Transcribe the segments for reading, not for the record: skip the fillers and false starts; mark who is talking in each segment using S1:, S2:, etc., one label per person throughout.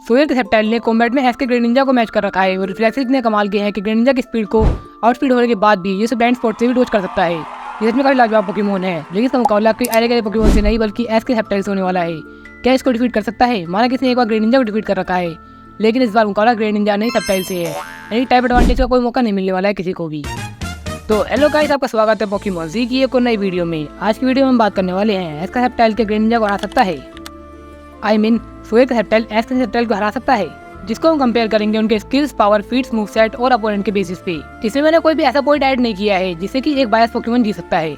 S1: सोयर के सेप्टाइल ने कॉम्बैट में एस के ग्रेनिंजा को मैच कर रखा है और रिफ्लेक्स इतने कमाल के हैं कि ग्रेनिंजा की स्पीड को आउटस्पीड होने के बाद भी ये ब्लाइंड स्पॉट से भी डोज कर सकता है। ये इसमें काफी लाजवाब पोकेमोन है, लेकिन इसका मुकाबला कोई अरे गए पोकेमोन से नहीं बल्कि एस के सेप्टाइल से होने वाला है। क्या इसको डिफीट कर सकता है? माना किसी ने एक बार ग्रेनिंजा को डिफीट कर रखा है, लेकिन इस बार मुकाबला ग्रेनिंजा नहीं सेप्टाइल से है, यानी टाइप एडवांटेज का कोई मौका नहीं मिलने वाला है किसी को भी। तो हेलो गाइस, आपका स्वागत है पोकेमॉन जी की एक और नई वीडियो में। आज की वीडियो में हम बात करने वाले हैं एस का सेप्टाइल के ग्रेनिंजा को हरा सकता है, सोयर का सेप्टाइल एस के सेप्टाइल को हरा सकता है, जिसको हम कंपेयर करेंगे उनके स्किल्स, पावर, फीट्स, मूवसेट और अपोनेंट के बेसिस पे। इसमें मैंने कोई भी ऐसा पॉइंट ऐड नहीं किया है जिससे कि एक बायस पोकेमॉन जीत सकता है,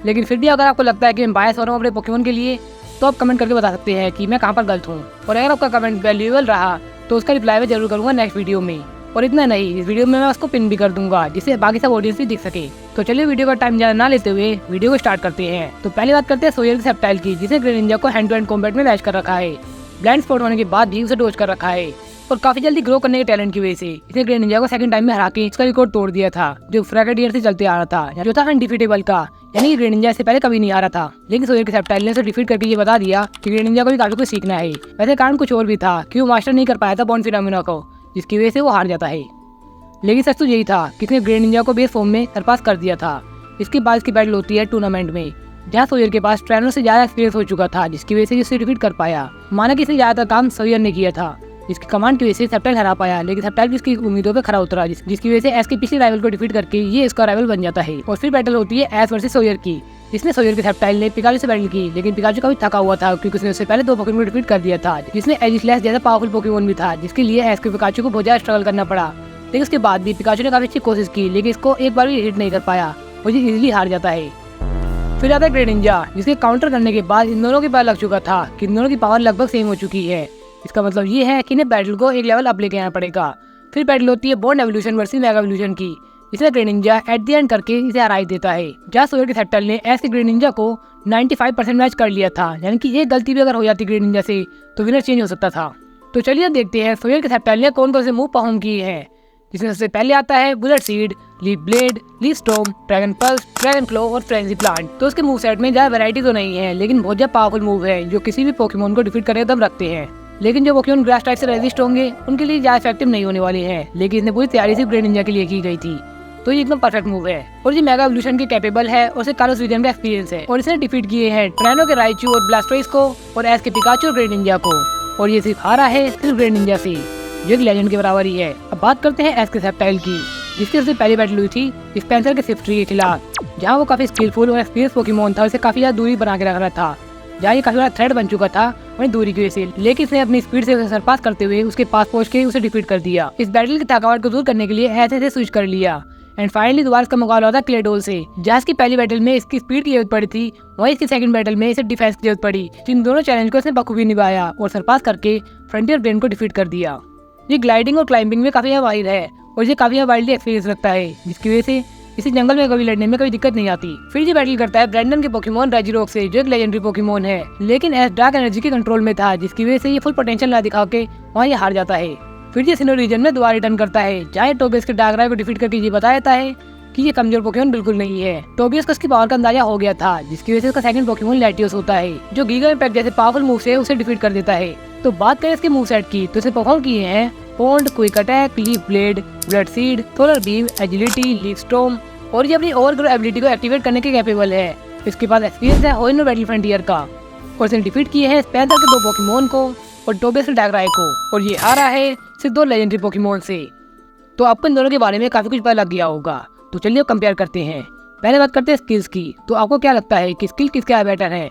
S1: लेकिन फिर भी अगर आपको लगता है कि मैं बायस हो रहा हूँ अपने पोकेमॉन के लिए, तो आप कमेंट करके बता सकते हैं कि मैं कहाँ पर गलत हूँ। और अगर आपका कमेंट वैल्यूएबल रहा तो उसका रिप्लाई मैं जरूर करूँगा नेक्स्ट वीडियो में। और इतना नहीं, इस वीडियो में मैं उसको पिन भी कर दूंगा जिससे बाकी सब ऑडियंस भी दिख सके। तो चलिए वीडियो का टाइम ज़्यादा ना लेते हुए वीडियो को स्टार्ट करते हैं। तो पहली बात करते हैं सोयर के सेप्टाइल की, जिसने ग्रेनिंजा को हैंड टू हैंड कॉम्बैट में मैच कर रखा है। ब्लाइंड स्पॉट होने के बाद भी उसे डोज कर रखा है और काफी जल्दी ग्रो करने के टैलेंट की वजह से इसने ग्रेनिंजा को सेकंड टाइम में हरा के इसका रिकॉर्ड तोड़ दिया था, जो फ्रैगेडियर से चलते आ रहा था, जो था अनडिफीटेबल का, यानी कि ग्रेनिंजा इससे पहले कभी नहीं आ रहा था। लेकिन सोयर के सेप्टाइल ने उसे डिफीट करके ये बता दिया कि ग्रेनिंजा को भी काफी कुछ सीखना है। वैसे कारण कुछ और भी था कि वो मास्टर नहीं कर पाया था बॉन्ड फिनोमेना को, जिसकी वजह से वो हार जाता है। लेकिन सच तो यही था कि इसने ग्रेनिंजा को बेस फॉर्म में सरपास कर दिया था। इसके बाद इसकी बैटल होती है टूर्नामेंट में, जहाँ सोयर के पास ट्रेनर से ज्यादा एक्सपीरियंस हो चुका था, जिसकी वजह से इसे डिफीट कर पाया। माना कि इससे ज्यादा काम सोयर ने किया था, जिसकी कमांड की वजह से सेप्टाइल हरा पाया, लेकिन सेप्टाइल भी इसकी उम्मीदों पे खरा उतरा, जिसकी वजह से एस के पिछले राइवल को डिफीट करके ये इसका राइवल बन जाता है। और फिर बैटल होती है एस वर्सेस सोयर की, जिसमें सोयर के सेप्टाइल ने पिकाचू से बैटल की, लेकिन पिकाचू काफी थका हुआ था क्योंकि उसने उससे पहले 2 पोकेमॉन को डिफीट कर दिया था, जिसमें एजिस्लैश जैसा पावरफुल पोकेमॉन भी था, जिसके लिए एस के पिकाचू को बहुत ज्यादा स्ट्रगल करना पड़ा। लेकिन उसके बाद भी पिकाचू ने काफी अच्छी कोशिश की, लेकिन इसको एक बार भी हिट नहीं कर पाया, मुझे इजीली हार जाता है। फिर आता है ग्रेनिंजा, जिसके काउंटर करने के बाद इन दोनों के पास लग चुका था कि इन दोनों की पावर लगभग सेम हो चुकी है। इसका मतलब ये है कि इन्हें बैटल को एक लेवल अप लेके आना पड़ेगा। फिर बैटल होती है bond evolution versus mega evolution की, जिसमें ग्रेनिंजा एट द एंड करके इसे हरा ही देता है। जहाँ सोयर के सेप्टाइल ने एस के ग्रेनिंजा को 95% मैच कर लिया था, यानी कि एक गलती भी अगर हो जाती ग्रेनिंजा से तो विनर चेंज हो सकता था। तो चलिए देखते हैं सोयर के सेप्टाइल ने कौन कौन से मूव परफॉर्म किए हैं, जिसमें सबसे पहले आता है bullet seed, leaf blade, leaf storm, dragon pulse, dragon claw और फ्रेंजी प्लांट। तो उसके मूव सेट में ज्यादा वैरायटी तो नहीं है, लेकिन बहुत ज्यादा पावरफुल मूव है जो किसी भी पोकेमॉन को डिफीट करने दम रखते हैं। लेकिन जो पोकेमॉन ग्रास टाइप से रेजिस्ट होंगे उनके लिए ज्यादा इफेक्टिव नहीं होने वाले हैं, लेकिन इसने पूरी तैयारी सिर्फ ग्रेनिंजा के लिए की गई थी, तो ये एकदम परफेक्ट मूव है। और ये मेगा एवोल्यूशन के कैपेबल है और इसे कालोस रीजन का एक्सपीरियंस है, और इसने डिफीट किए हैं ट्रेनो के राइचू और ब्लास्टोइस को और एस के पिकाचू और ग्रेनिंजा को, और ये सिर्फ हारा है सिर्फ ग्रेनिंजा से, जो एक लेजेंड के बराबर ही है। अब बात करते हैं एस के सेप्टाइल की, जिसकी सबसे पहली बैटल हुई थी स्पेंसर के सिफ्ट्री के खिलाफ, जहाँ वो काफी स्किलफुल और एक्सपीरियंस पोकेमॉन था, उसे काफी ज्यादा दूरी बना के रख रहा था, जहाँ ये काफी बड़ा थ्रेट बन चुका था वही दूरी की वजह से। लेकिन इसने अपनी स्पीड से उसे सरपास करते हुए उसके पास पहुंच के उसे डिफीट कर दिया। इस बैटल की थकावट को दूर करने के लिए ऐसे से स्विच कर लिया, एंड फाइनली दोबारा इसका मुकाबला होता क्लेडोल से, जहाँ इसकी पहली बैटल में इसकी स्पीड की जरूरत पड़ी थी, वहीं इसकी सेकंड बैटल में इसे डिफेंस की जरूरत पड़ी। जिन दोनों चैलेंज को इसने बखूबी निभाया और सरपास करके फ्रंटियर ब्रेन को डिफीट कर दिया। ये ग्लाइडिंग और क्लाइंबिंग में काफी माहिर है और ये काफी वाइल्डली एक्सपीरियंस रखता है, जिसकी वजह से इसे जंगल में कभी लड़ने में कोई दिक्कत नहीं आती। फिर ये बैटल करता है ब्रैंडन के पोकेमॉन रेजिरोक से, जो एक लेजेंडरी पोकेमॉन है, लेकिन एस डार्क एनर्जी के कंट्रोल में था, जिसकी वजह से ये फुल पोटेंशियल ना दिखा के वहाँ ये हार जाता है। फिर ये सिनो रीजन में दोबारा रिटर्न करता है, जहाँ टोबियस के डार्कराय को डिफीट करके ये बताया जाता है कि ये कमजोर पोकेमॉन बिल्कुल नहीं है। टोबियस को इसकी पावर का अंदाजा हो गया था, जिसकी वजह से उसका सेकंड पोकेमॉन लैटियोस होता है, जो गीगा इम्पैक्ट जैसे पावरफुल मूव से उसे डिफीट कर देता है। तो बात करें इसके मूव सेट की, तो इसे परफॉर्म किए हैं pond, quick attack, leaf blade, blood seed, solar beam, agility, leaf storm, और ये अपनी ओवरग्रो एबिलिटी को एक्टिवेट करने के कैपेबल है। इसके पास एक्सपीरियंस है होइनो बैटल फ्रंटियर का, और इसने डिफीट किए हैं स्पेंसर के 2 पोकेमॉन को और टोबियस के डार्कराय को, और ये हारा है सिर्फ 2 लेजेंडरी पोकेमॉन से। तो आपको इन दोनों के बारे में काफी कुछ पता लग गया होगा, तो चलिए कंपेयर करते हैं। पहले बात करते हैं स्किल्स की, तो आपको क्या लगता है कि स्किल किसका बेटर है?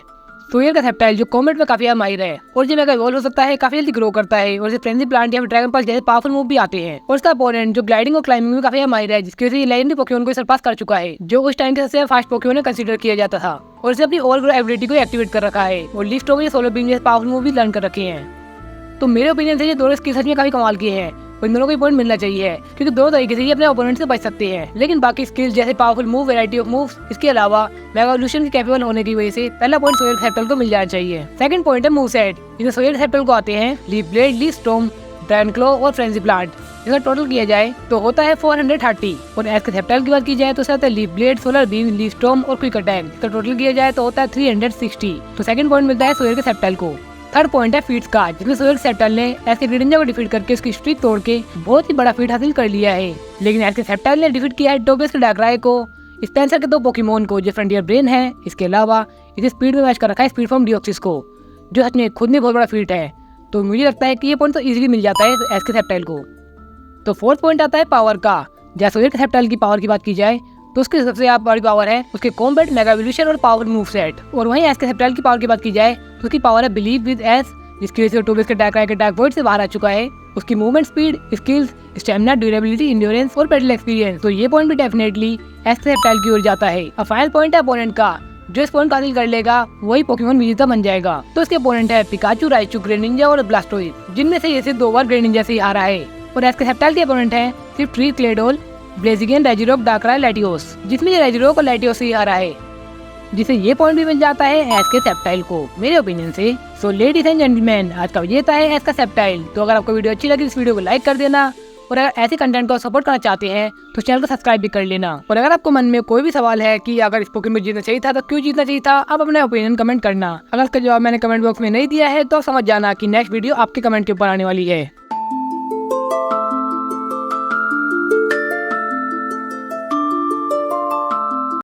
S1: सोयर का सेप्टाइल जो कॉम्बैट में काफी माहिर है और जो मेगा इवॉल्व हो सकता है, काफी जल्दी ग्रो करता है, और फ्रेंजी प्लांट या ड्रैगन पल्स जैसे पावरफुल मूव भी आते हैं। और इसका अपोनेंट जो ग्लाइडिंग और क्लाइंबिंग में काफी माहिर है, जिसकी वजह से लेजेंडरी पोकेमॉन को सरपास कर चुका है, जो उस टाइम के सबसे फास्ट पोकेमॉन कंसीडर किया जाता था, और इसे अपनी ओवरग्रो एबिलिटी को एक्टिवेट कर रखा है, और लीफ स्टॉर्म या सोलर बीम जैसे पावरफुल मूव भी लर्न कर रखे हैं। तो मेरे ओपिनियन से ये दोनों स्किल सच में काफी कमाल किए हैं, और इन दोनों को पॉइंट मिलना चाहिए, क्योंकि दोनों तरीके से ये अपने ओपोनेंट से बच सकते हैं। लेकिन बाकी स्किल्स जैसे powerful move, variety of moves, इसके अलावा मेगा एवोल्यूशन के कैपेबल होने की वजह से पहला पॉइंट सोयर सेप्टाइल को मिल जाना चाहिए। सेकंड पॉइंट है मूव सेट, जिसमें सोयर सेप्टाइल को आते हैं leaf blade, leaf storm, dragon claw और फ्रेंजी प्लांट। इसका टोटल किया जाए तो होता है 430, और एस के सेप्टाइल की बात की जाए तो आता है leaf blade, solar beam, leaf storm और क्विक अटैक। इसका टोटल किया जाए तो होता है 360। तो सेकंड पॉइंट मिलता है सोयर के सेप्टाइल को। थर्ड पॉइंट है फीट्स का, जिसमें सोएल सेप्टाइल ने एस्के ग्रेनिंजा को डिफीट करके उसकी स्ट्रीक तोड़ के बहुत ही बड़ा फीट हासिल कर लिया है। लेकिन एस्के सेप्टाइल ने डिफीट किया है टोगेस के डार्कराय को, स्पेंसर के 2 पोकेमोन को जो फ्रंटियर ब्रेन है। इसके अलावा इसे स्पीड में मैच कर रखा है स्पीड फॉर्म डिओक्सिस को, जो सच में खुद में बहुत बड़ा फीट है। तो मुझे लगता है कि ये पॉइंट तो इजीली मिल जाता है एस्के सेप्टाइल को। तो फोर्थ पॉइंट आता है पावर का। जैसे सोएल सेप्टाइल की पावर की बात की जाए तो उसकी सबसे बड़ी पावर है उसके कॉम्बैट, मेगा एवोल्यूशन और पावर मूव सेट। और वहीं एस्के सेप्टाइल की पावर की बात की जाए तो उसकी पावर है बिलीव विद एस, जिसकी वजह से टोगेस के डार्कराय के डार्क वॉइड से बाहर आ चुका है। उसकी movement speed, skills, stamina, durability, endurance और बैटल एक्सपीरियंस, तो ये पॉइंट भी डेफिनेटली एस्के सेप्टाइल की ओर जाता है। अब फाइनल पॉइंट है अपोनेंट का। जो इस पॉइंट हासिल कर लेगा वही पोकेमोन विजेता बन जाएगा। तो इसके अपोनेंट है पिकाचू, राइचू, ग्रेनिंजा और ब्लास्टोइड, जिनमें से ये सिर्फ 2 बार ग्रेनिंजा से ही हारा है। और एस्के सेप्टाइल के अपोनेंट है सिर्फ ट्री, क्लेडोल, ब्लेजिगन, रेजिरोक, डार्कराय, लैटियोस, जिसमें ये रेजिरोक और लैटियोस से ही हारा है, जिसे ये पॉइंट भी मिल जाता है एस्के सेप्टाइल को मेरे ओपिनियन से। सो लेडीज एंड जेंटलमैन, आज का विजेता है एस्के सेप्टाइल। तो अगर आपको वीडियो अच्छी लगी इस वीडियो को लाइक कर देना, और अगर ऐसे कंटेंट को सपोर्ट करना चाहते हैं तो चैनल को सब्सक्राइब भी कर लेना। और अगर आपको मन में कोई भी सवाल है कि अगर इस पोकेमोन जीतना चाहिए था तो क्यों जीतना चाहिए था, आप अपना ओपिनियन कमेंट करना। अगर इसका जवाब मैंने कमेंट बॉक्स में नहीं दिया है तो समझ जाना कि नेक्स्ट वीडियो आपके कमेंट के ऊपर आने वाली है।